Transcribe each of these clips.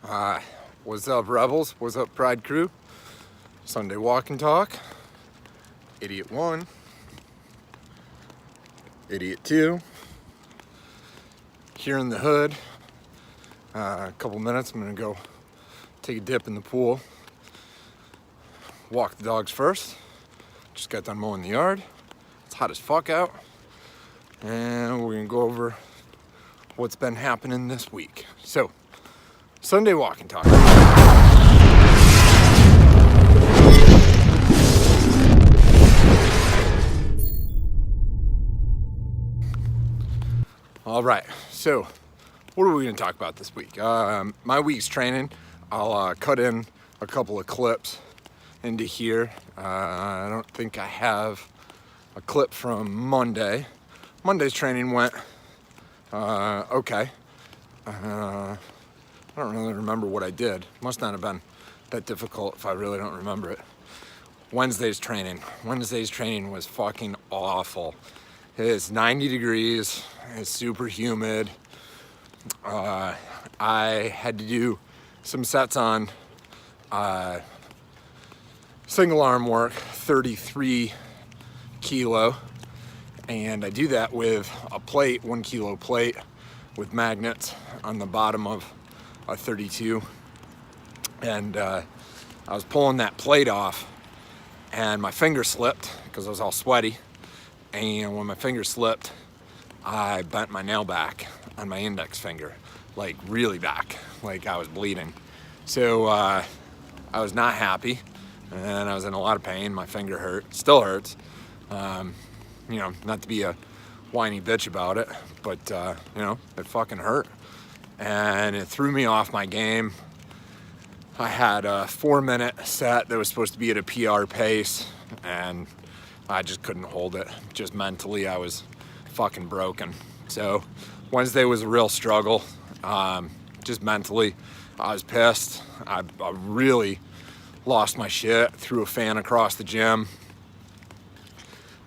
What's up, Rebels? What's up, Pride Crew? Sunday walk and talk. Idiot 1. Idiot 2. Here in the hood. A couple minutes, I'm gonna go take a dip in the pool. Walk the dogs first. Just got done mowing the yard. It's hot as fuck out. And we're gonna go over what's been happening this week. So, Sunday walk and talk. All right, so what are we gonna talk about this week? My week's training. I'll cut in a couple of clips into here. I don't think I have a clip from Monday. Monday's training went okay. I don't really remember what I did. Must not have been that difficult if I really don't remember it. Wednesday's training was fucking awful. It's 90 degrees, it's super humid. I had to do some sets on single arm work, 33 kilo. And I do that with a plate, 1 kilo plate with magnets on the bottom of a 32. And I was pulling that plate off and my finger slipped because I was all sweaty. And when my finger slipped, I bent my nail back on my index finger, like really back, like I was bleeding. So I was not happy and I was in a lot of pain. My finger hurt, still hurts. You know, not to be a whiny bitch about it, but you know, it fucking hurt. And it threw me off my game. I had a 4-minute set that was supposed to be at a PR pace and I just couldn't hold it. Just mentally, I was fucking broken. So Wednesday was a real struggle. Just mentally, I was pissed. I really lost my shit, threw a fan across the gym.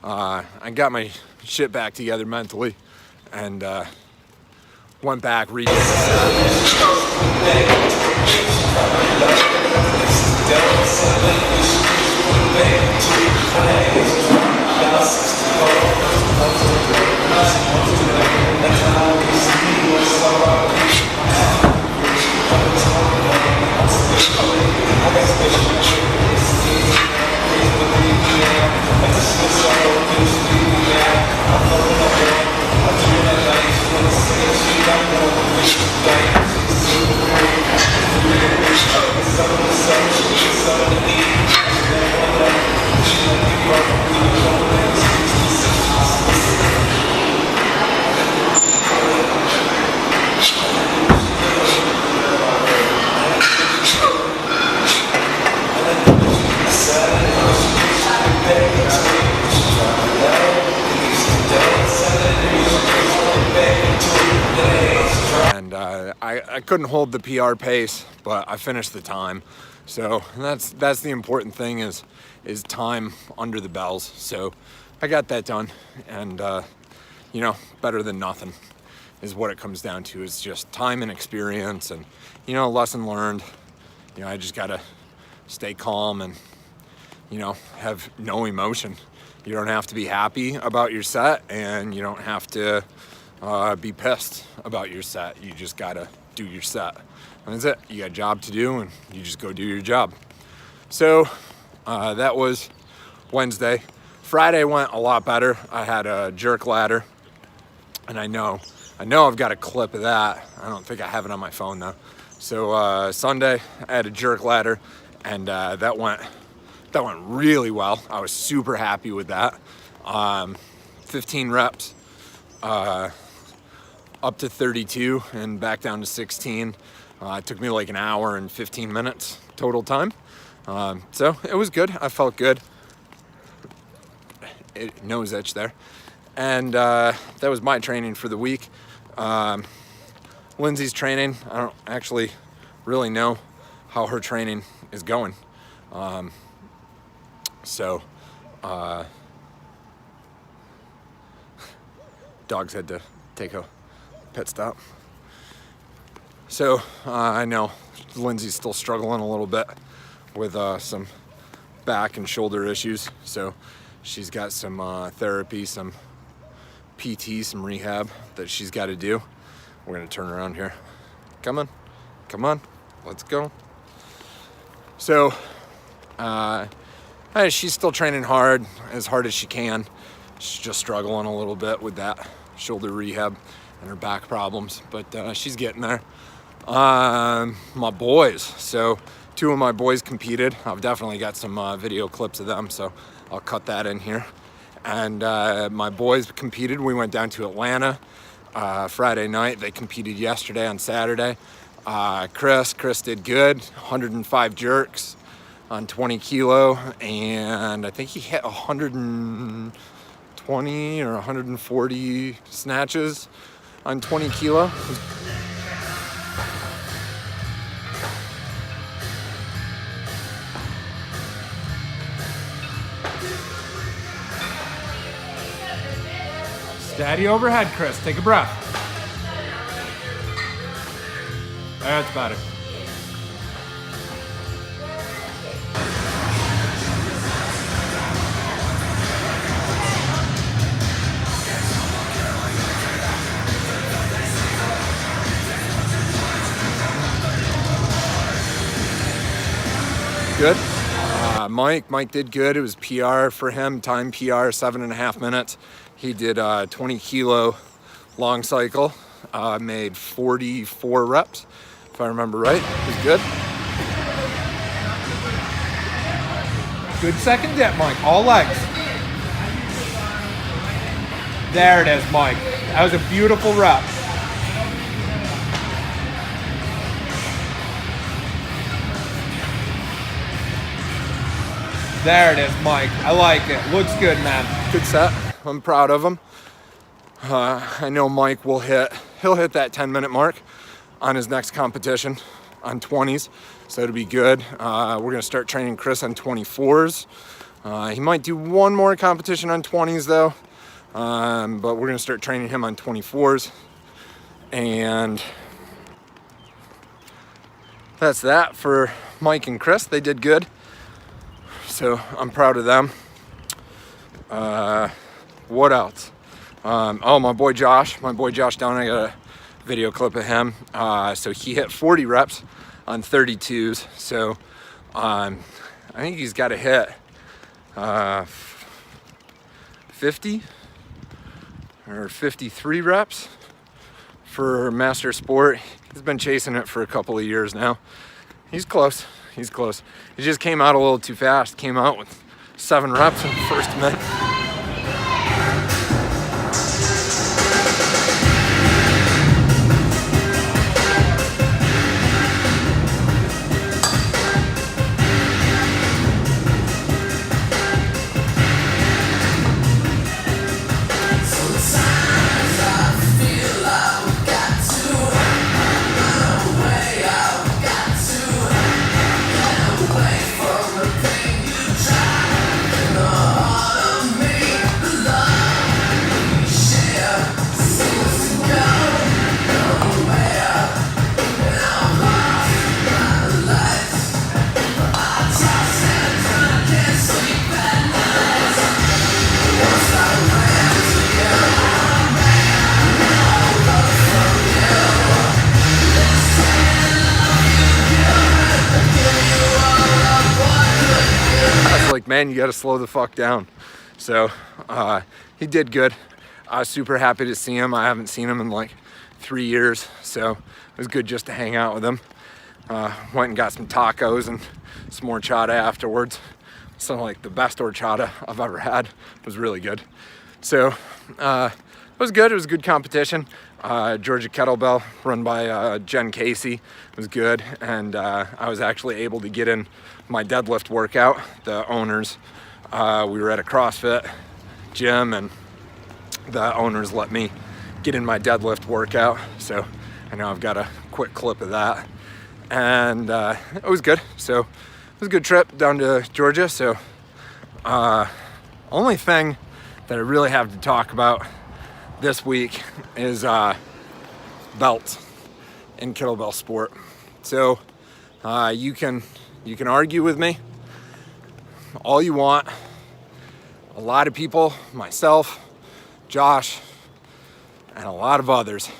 I got my shit back together mentally and went back, redid the I couldn't hold the PR pace, but I finished the time. So that's the important thing is time under the bells. So I got that done, and you know, better than nothing is what it comes down to. Is just time and experience, and you know, lesson learned. You know, I just gotta stay calm and you know, have no emotion. You don't have to be happy about your set, and you don't have to be pissed about your set. You just gotta do your set. And that's it. You got a job to do and you just go do your job. So that was Wednesday. Friday went a lot better. I had a jerk ladder, and I know I've got a clip of that. I don't think I have it on my phone though. So Sunday I had a jerk ladder, and that went really well. I was super happy with that. 15 reps. Up to 32 and back down to 16. It took me like an hour and 15 minutes total time. So it was good. I felt good. Nose itch there. And that was my training for the week. Lindsay's training, I don't actually really know how her training is going. Dogs had to take a pit stop. So I know Lindsay's still struggling a little bit with some back and shoulder issues. So she's got some therapy, some PT, some rehab that she's got to do. We're gonna turn around here. Come on, let's go. So she's still training hard as she can. She's just struggling a little bit with that shoulder rehab and her back problems, but she's getting there. My boys, so 2 of my boys competed. I've definitely got some video clips of them, so I'll cut that in here. And my boys competed. We went down to Atlanta Friday night. They competed yesterday on Saturday. Chris did good, 105 jerks on 20 kilo, and I think he hit 120 or 140 snatches on 20 kilo. Steady overhead, Chris. Take a breath. That's better. Good. Mike did good. It was PR for him, time PR, 7.5 minutes. He did 20 kilo long cycle, made 44 reps, if I remember right. It was good. Good second dip, Mike, all legs. There it is, Mike. That was a beautiful rep. There it is, Mike. I like it. Looks good, man. Good set. I'm proud of him. I know Mike he'll hit that 10-minute mark on his next competition on 20s, so it'll be good. We're gonna start training Chris on 24s. He might do one more competition on 20s though, but we're gonna start training him on 24s. And that's that for Mike and Chris. They did good, so I'm proud of them. What else? Oh, my boy Josh down, I got a video clip of him. So he hit 40 reps on 32s. So I think he's got to hit 50 or 53 reps for Master Sport. He's been chasing it for a couple of years now. He's close. He just came out a little too fast. Came out with 7 reps in the first minute. Like, man, you got to slow the fuck down. So he did good. I was super happy to see him. I haven't seen him in like 3 years, so it was good just to hang out with him. Went and got some tacos and some horchata afterwards. Some like the best horchata I've ever had. It was really good. So it was good. It was a good competition. Georgia Kettlebell, run by Jen Casey, was good, and I was actually able to get in my deadlift workout. The owners, we were at a CrossFit gym, and the owners let me get in my deadlift workout, so I know I've got a quick clip of that, and it was good. So it was a good trip down to Georgia. So only thing that I really have to talk about this week is belts. in kettlebell sport. So you can argue with me all you want. A lot of people, myself, Josh, and a lot of others,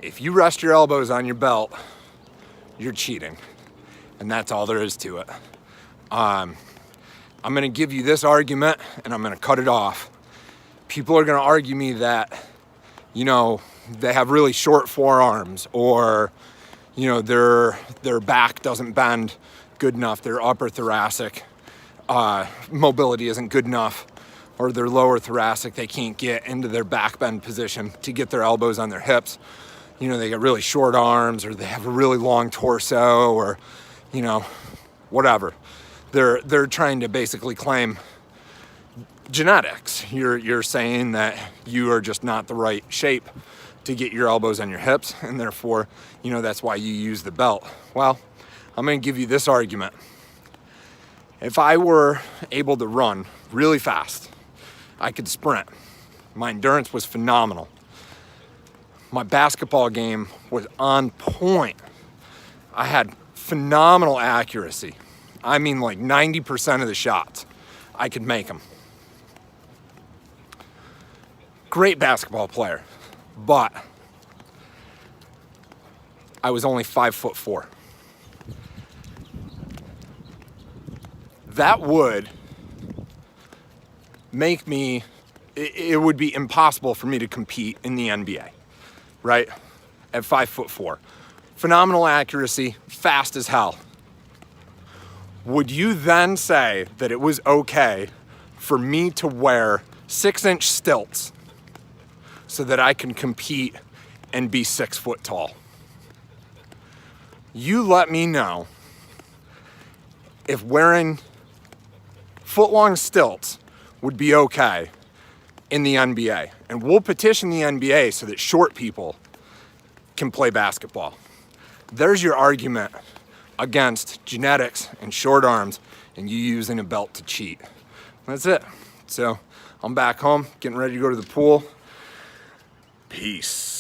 if you rest your elbows on your belt, you're cheating. And that's all there is to it. I'm gonna give you this argument and I'm gonna cut it off. People are gonna argue me that, you know, they have really short forearms, or, you know, their back doesn't bend good enough, their upper thoracic mobility isn't good enough, or their lower thoracic, they can't get into their back bend position to get their elbows on their hips. You know, they got really short arms, or they have a really long torso, or, you know, whatever. They're trying to basically claim genetics. You're saying that you are just not the right shape to get your elbows on your hips, and therefore, you know, that's why you use the belt. Well, I'm gonna give you this argument. If I were able to run really fast, I could sprint. My endurance was phenomenal. My basketball game was on point. I had phenomenal accuracy. I mean, like 90% of the shots, I could make them. Great basketball player, but I was only 5'4". That would make me, it would be impossible for me to compete in the NBA, right? At 5'4". Phenomenal accuracy, fast as hell. Would you then say that it was okay for me to wear 6-inch stilts so that I can compete and be 6 foot tall? You let me know if wearing foot-long stilts would be okay in the NBA. And we'll petition the NBA so that short people can play basketball. There's your argument against genetics and short arms and you using a belt to cheat. That's it. So I'm back home, getting ready to go to the pool. Peace.